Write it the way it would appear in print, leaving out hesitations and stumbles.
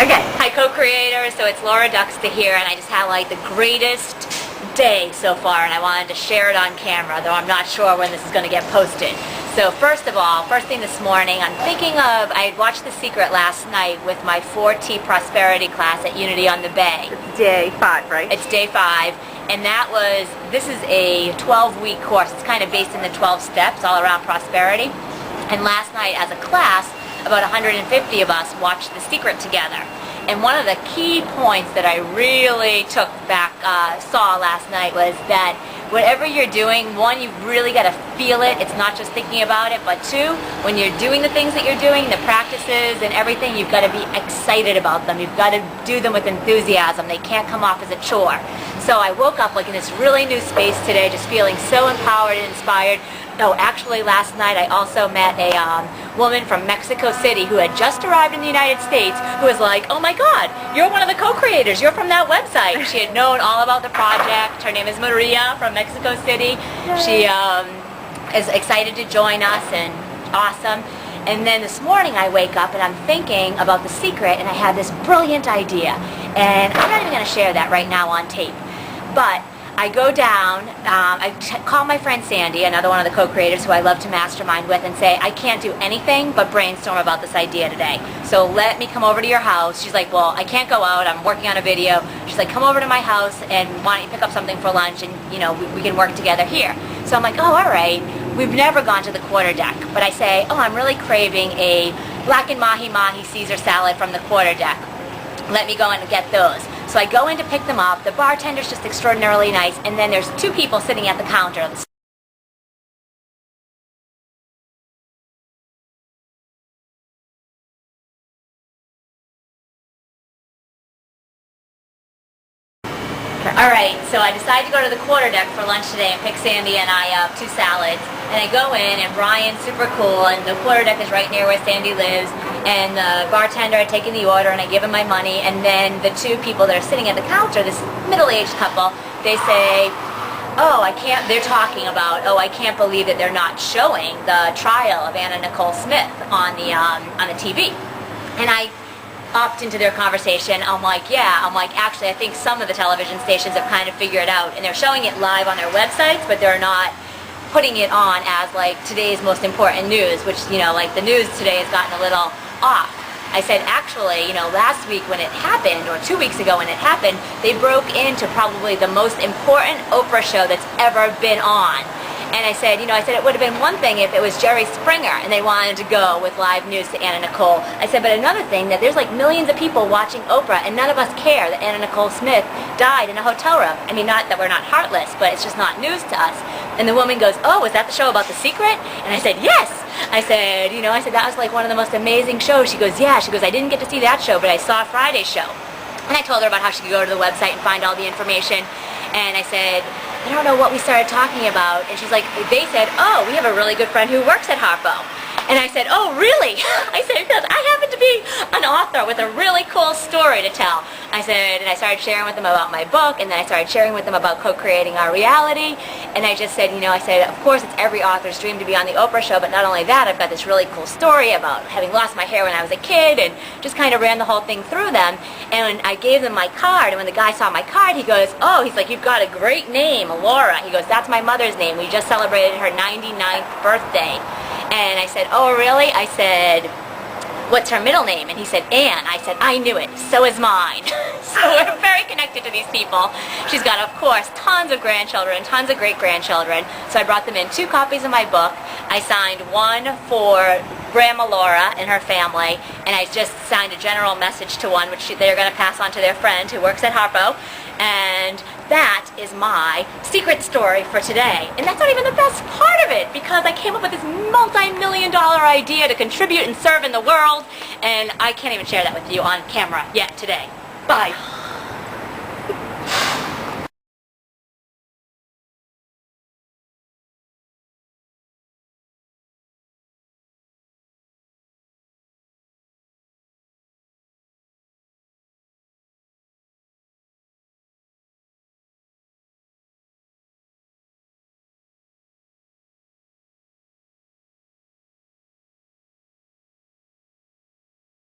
Okay. Hi, co-creators. So it's Laura Duksta here, and I just had like the greatest day so far, and I wanted to share it on camera, though I'm not sure when this is going to get posted. So first of all, first thing this morning, I'm thinking of, I watched The Secret last night with my 4T Prosperity class at Unity on the Bay. It's day 5, right? It's day 5, and this is a 12-week course. It's kind of based in the 12 steps all around prosperity. And last night as a class, about 150 of us watched The Secret together. And one of the key points that I really saw last night was that whatever you're doing, one, you've really got to feel it. It's not just thinking about it, but two, when you're doing the things that you're doing, the practices and everything, you've got to be excited about them. You've got to do them with enthusiasm. They can't come off as a chore. So I woke up like in this really new space today, just feeling so empowered and inspired. Oh, actually last night I also met a woman from Mexico City who had just arrived in the United States who was like, oh my God, you're one of the co-creators, you're from that website. She had known all about the project. Her name is Maria from Mexico City. She is excited to join us and awesome. And then this morning I wake up and I'm thinking about The Secret, and I had this brilliant idea. And I'm not even going to share that right now on tape. But I go down, I call my friend Sandy, another one of the co-creators who I love to mastermind with, and say, I can't do anything but brainstorm about this idea today. So let me come over to your house. She's like, well, I can't go out. I'm working on a video. She's like, come over to my house and why don't you pick up something for lunch, and we can work together here. So I'm like, oh, all right. We've never gone to the quarter deck. But I say, oh, I'm really craving a blackened mahi-mahi Caesar salad from the quarter deck. Let me go in and get those. So I go in to pick them up. The bartender's just extraordinarily nice, and then there's 2 people sitting at the counter. Alright, so I decided to go to the quarter deck for lunch today and pick Sandy and I up 2 salads. And I go in, and Brian's super cool, and the quarter deck is right near where Sandy lives. And the bartender had taken the order, and I give him my money. And then the 2 people that are sitting at the counter, this middle-aged couple, they say, oh, they're talking about, oh, I can't believe that they're not showing the trial of Anna Nicole Smith on the TV. And I upped into their conversation. I'm like, actually, I think some of the television stations have kind of figured it out, and they're showing it live on their websites, but they're not putting it on as like today's most important news, which, like the news today has gotten a little off. I said, actually, last week when it happened, or 2 weeks ago when it happened, they broke into probably the most important Oprah show that's ever been on. And I said, it would have been one thing if it was Jerry Springer and they wanted to go with live news to Anna Nicole. I said, but another thing, that there's like millions of people watching Oprah, and none of us care that Anna Nicole Smith died in a hotel room. I mean, not that we're not heartless, but it's just not news to us. And the woman goes, oh, was that the show about The Secret? And I said, yes. I said, that was like one of the most amazing shows. She goes, yeah. She goes, I didn't get to see that show, but I saw Friday's show. And I told her about how she could go to the website and find all the information. And I said, I don't know what we started talking about. And she's like, they said, oh, we have a really good friend who works at Harpo. And I said, oh, really? I said, because I happen to be an author with a really cool story to tell. I said, and I started sharing with them about my book, and then I started sharing with them about co-creating our reality. And I just said, I said, of course, it's every author's dream to be on the Oprah show, but not only that, I've got this really cool story about having lost my hair when I was a kid, and just kind of ran the whole thing through them. And when I gave them my card, and when the guy saw my card, he goes, oh, he's like, you've got a great name, Laura. He goes, that's my mother's name. We just celebrated her 99th birthday. And I said, oh, really? I said, what's her middle name? And he said, Anne. I said, I knew it. So is mine. So we're very connected to these people. She's got, of course, tons of grandchildren, tons of great-grandchildren. So I brought them in 2 copies of my book. I signed one for Grandma Laura and her family, and I just signed a general message to one, which they're going to pass on to their friend who works at Harpo. And that is my secret story for today. And that's not even the best part of it, because I came up with this multi-million-dollar idea to contribute and serve in the world, and I can't even share that with you on camera yet today. Bye.